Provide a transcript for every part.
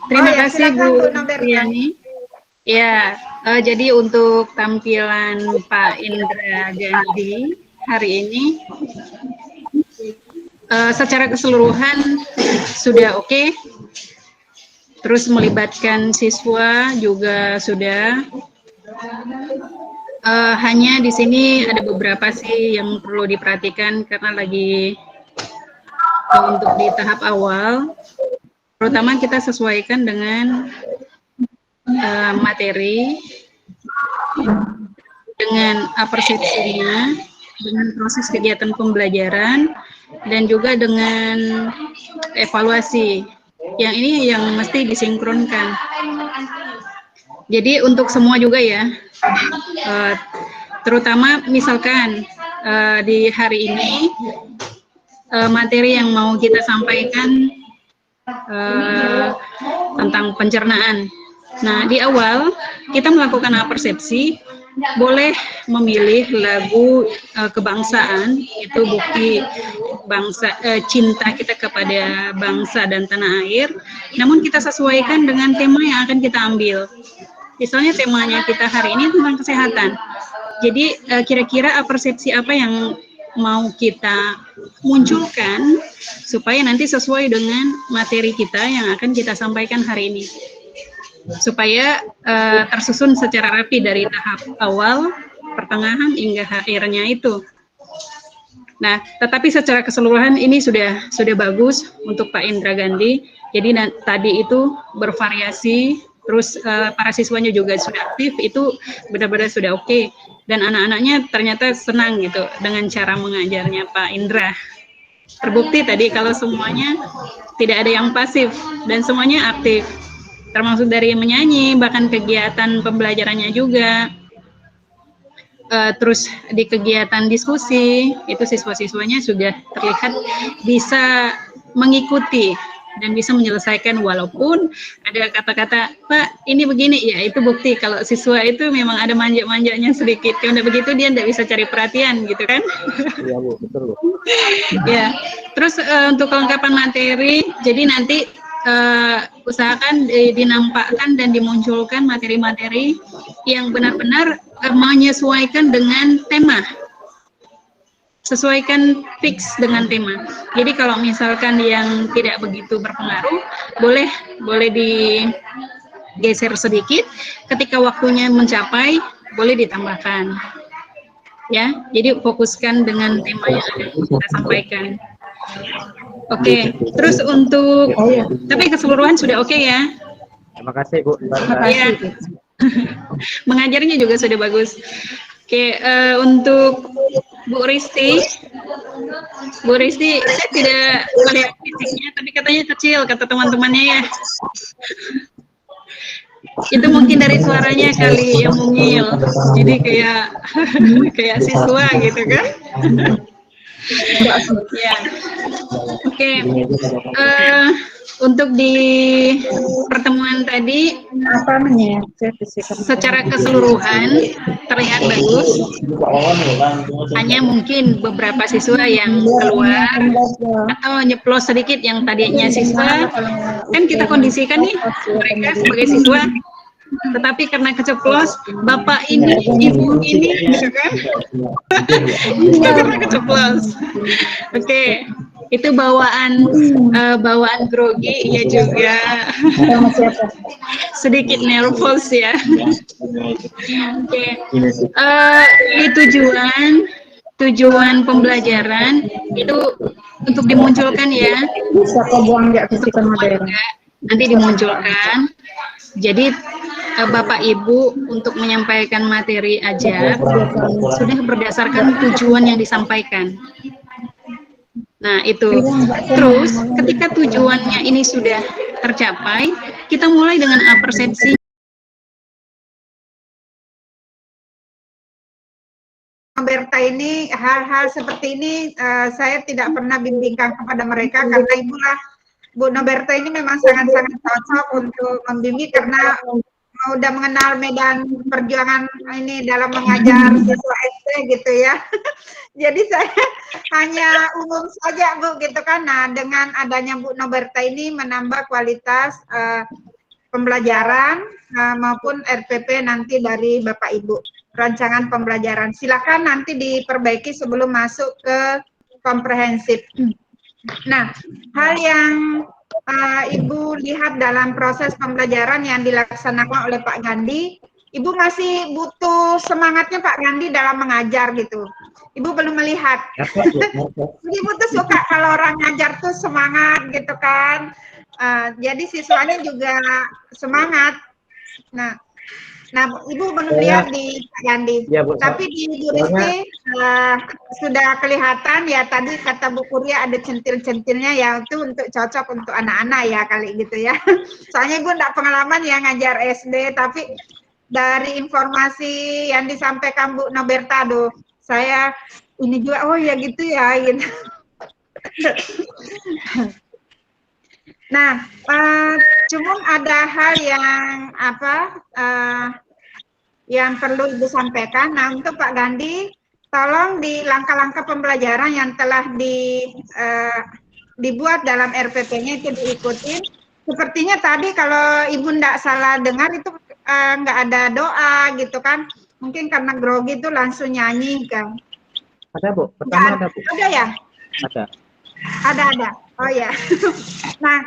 Terima kasih silakan Bu Bu Noberta. Riani. Ya, jadi untuk tampilan Pak Indra Gandhi hari ini secara keseluruhan sudah oke. Terus melibatkan siswa juga sudah. Hanya di sini ada beberapa sih yang perlu diperhatikan karena lagi untuk di tahap awal. Terutama kita sesuaikan dengan materi, dengan persepsinya, dengan proses kegiatan pembelajaran, dan juga dengan evaluasi. Yang ini yang mesti disinkronkan. Jadi untuk semua juga ya, terutama misalkan di hari ini materi yang mau kita sampaikan tentang pencernaan. Nah, di awal kita melakukan persepsi, boleh memilih lagu kebangsaan, itu bukti bangsa cinta kita kepada bangsa dan tanah air. Namun kita sesuaikan dengan tema yang akan kita ambil. Misalnya temanya kita hari ini tentang kesehatan. Jadi kira-kira persepsi apa yang mau kita munculkan supaya nanti sesuai dengan materi kita yang akan kita sampaikan hari ini. Supaya tersusun secara rapi dari tahap awal, pertengahan hingga akhirnya itu. Nah, tetapi secara keseluruhan ini sudah bagus untuk Pak Indra Gandhi. Jadi tadi itu bervariasi, terus para siswanya juga sudah aktif, itu benar-benar sudah oke. Dan anak-anaknya ternyata senang gitu dengan cara mengajarnya Pak Indra. Terbukti tadi kalau semuanya tidak ada yang pasif dan semuanya aktif. Termasuk dari menyanyi, bahkan kegiatan pembelajarannya juga. Terus di kegiatan diskusi itu siswa-siswanya sudah terlihat bisa mengikuti dan bisa menyelesaikan walaupun ada kata-kata Pak ini begini ya, itu bukti kalau siswa itu memang ada manja-manjanya sedikit, kalau begitu dia tidak bisa cari perhatian gitu kan. Iya Bu, betul Bu. Ya, terus untuk kelengkapan materi, jadi nanti usahakan dinampakkan dan dimunculkan materi-materi yang benar-benar menyesuaikan dengan tema, sesuaikan fix dengan tema. Jadi kalau misalkan yang tidak begitu berpengaruh, boleh digeser sedikit. Ketika waktunya mencapai, boleh ditambahkan. Ya, jadi fokuskan dengan tema yang akan kita sampaikan. Oke, terus untuk tapi keseluruhan sudah oke ya? Terima kasih Bu. Iya. Mengajarnya juga sudah bagus. Oke, untuk Bu Risti, saya tidak melihat fisiknya, tapi katanya kecil kata teman-temannya ya. Itu mungkin dari suaranya kali yang mungil, jadi kayak siswa gitu kan? Ya, oke. Untuk di pertemuan tadi secara keseluruhan terlihat bagus. Hanya mungkin beberapa siswa yang keluar atau nyeplos sedikit yang tadinya siswa. Kan kita kondisikan nih mereka sebagai siswa, tetapi karena keceplos bapak ini, ibu ini gitu kan. Itu karena keceplos. Oke. Itu bawaan grogi ya juga sedikit nervous ya. Oke. Di tujuan pembelajaran itu untuk dimunculkan ya. Nanti dimunculkan. Jadi Bapak Ibu untuk menyampaikan materi ajar sudah berdasarkan tujuan yang disampaikan. Nah itu, terus ketika tujuannya ini sudah tercapai, kita mulai dengan persepsi. Berta ini hal-hal seperti ini saya tidak pernah bimbingkan kepada mereka karena itulah Bu Noberta ini memang sangat-sangat cocok untuk membimbing karena udah mengenal medan perjuangan ini dalam mengajar siswa SD gitu ya. Jadi saya hanya umum saja Bu gitu kan. Nah dengan adanya Bu Noberta ini menambah kualitas pembelajaran maupun RPP nanti dari Bapak Ibu, rancangan pembelajaran. Silakan nanti diperbaiki sebelum masuk ke komprehensif. Nah, hal yang Ibu lihat dalam proses pembelajaran yang dilaksanakan oleh Pak Gandhi, Ibu masih butuh semangatnya Pak Gandhi dalam mengajar gitu. Ibu belum melihat. Ibu tuh suka kalau orang ngajar tuh semangat gitu kan. Jadi siswanya juga semangat. Nah, Ibu belum lihat di Pak Gandhi. Ya, Bu, Tapi di Bu Risti sudah kelihatan ya, tadi kata Bu Kurya ada centil-centilnya ya, itu untuk cocok untuk anak-anak ya kali gitu ya. Soalnya Ibu enggak pengalaman ya ngajar SD, tapi dari informasi yang disampaikan Bu Noberta, saya ini juga, oh ya gitu ya, gitu. Nah, cuman ada hal yang yang perlu Ibu sampaikan. Nah, untuk Pak Gandhi, tolong di langkah-langkah pembelajaran yang telah dibuat dalam RPP-nya itu diikuti. Sepertinya tadi kalau Ibu enggak salah dengar itu enggak ada doa gitu kan. Mungkin karena grogi itu langsung nyanyi kan. Ada, Bu. Pertama ada, Bu. Ada ya? Ada. Ada. Oh ya. Nah,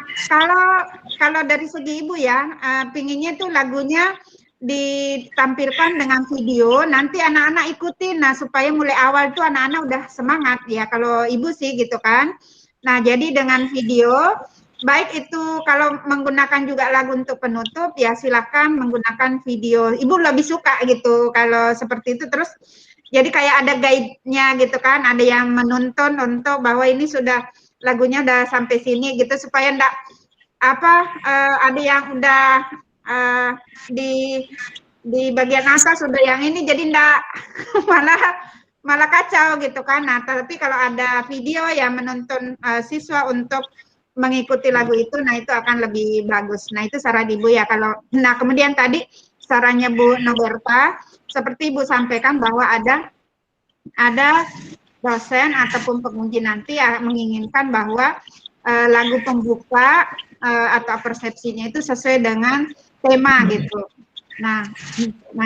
kalau dari segi Ibu ya, pinginnya tuh lagunya ditampilkan dengan video, nanti anak-anak ikutin. Nah, supaya mulai awal tuh anak-anak udah semangat ya. Kalau Ibu sih gitu kan. Nah, jadi dengan video, baik itu kalau menggunakan juga lagu untuk penutup, ya silakan menggunakan video. Ibu lebih suka gitu kalau seperti itu. Terus jadi kayak ada guide-nya gitu kan, ada yang menuntun untuk bahwa ini sudah lagunya udah sampai sini gitu, supaya enggak ada yang udah di bagian atas sudah yang ini, jadi enggak malah kacau gitu kan. Nah, tapi kalau ada video yang menuntun siswa untuk mengikuti lagu itu, nah itu akan lebih bagus. Nah, itu saran Ibu ya. Nah, kemudian tadi sarannya Bu Noberta, seperti Ibu sampaikan bahwa ada dosen ataupun penguji nanti menginginkan bahwa lagu pembuka atau persepsinya itu sesuai dengan tema gitu. Nah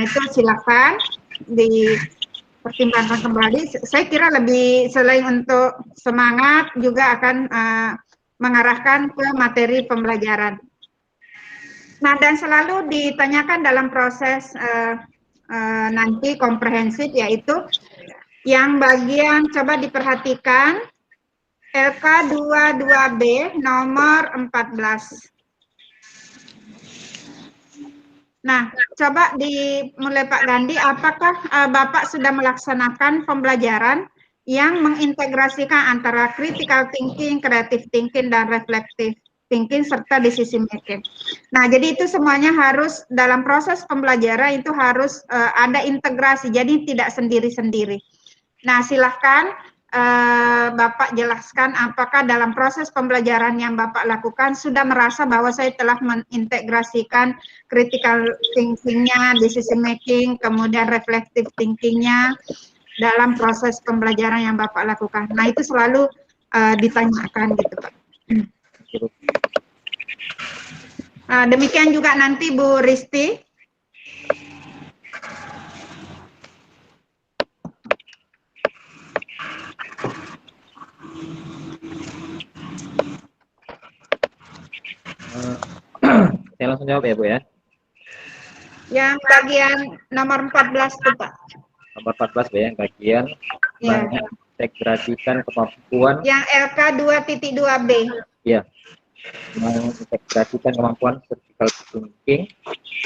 itu silakan dipertimbangkan kembali. Saya kira lebih selain untuk semangat juga akan mengarahkan ke materi pembelajaran. Nah, dan selalu ditanyakan dalam proses nanti komprehensif, yaitu yang bagian coba diperhatikan LK22B nomor 14. Nah, coba dimulai Pak Gandhi, apakah Bapak sudah melaksanakan pembelajaran yang mengintegrasikan antara critical thinking, creative thinking, dan reflective thinking, serta decision making. Nah, jadi itu semuanya harus dalam proses pembelajaran itu harus ada integrasi, jadi tidak sendiri-sendiri. Nah, silahkan Bapak jelaskan apakah dalam proses pembelajaran yang Bapak lakukan sudah merasa bahwa saya telah mengintegrasikan critical thinking-nya, decision making, kemudian reflective thinking-nya dalam proses pembelajaran yang Bapak lakukan. Nah, itu selalu ditanyakan gitu, Pak. Demikian juga nanti Bu Risti. Saya langsung jawab ya, Bu ya. Yang bagian nomor 14 itu, Pak. Nomor 14, Bu ya, bagian mengintegrasikan kemampuan. Yang LK 2.2B. Ya. Mengintegrasikan kemampuan critical thinking,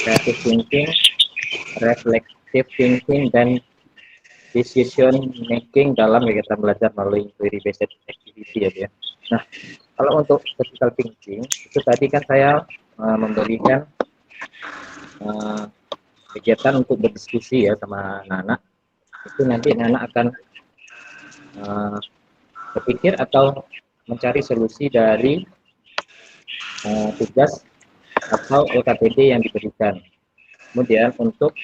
creative thinking, reflective thinking, dan decision making dalam kegiatan belajar melalui query based activity ya, Bu ya. Nah, kalau untuk critical thinking itu tadi kan saya memberikan kegiatan untuk berdiskusi ya sama anak-anak. Itu nanti anak-anak akan berpikir atau mencari solusi dari tugas atau LKPD yang diberikan. Kemudian untuk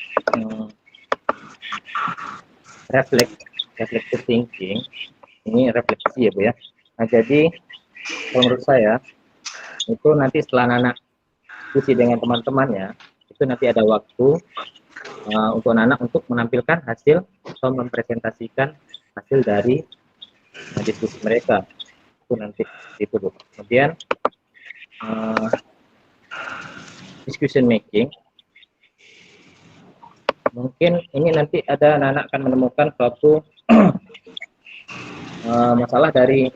reflective thinking, ini refleksi ya, Bu ya. Nah, jadi kalau menurut saya itu nanti setelah anak diskusi dengan teman-temannya, itu nanti ada waktu untuk anak-anak untuk menampilkan hasil atau mempresentasikan hasil dari diskusi mereka. Itu nanti itu Bu. Kemudian discussion making, mungkin ini nanti ada anak-anak akan menemukan suatu masalah dari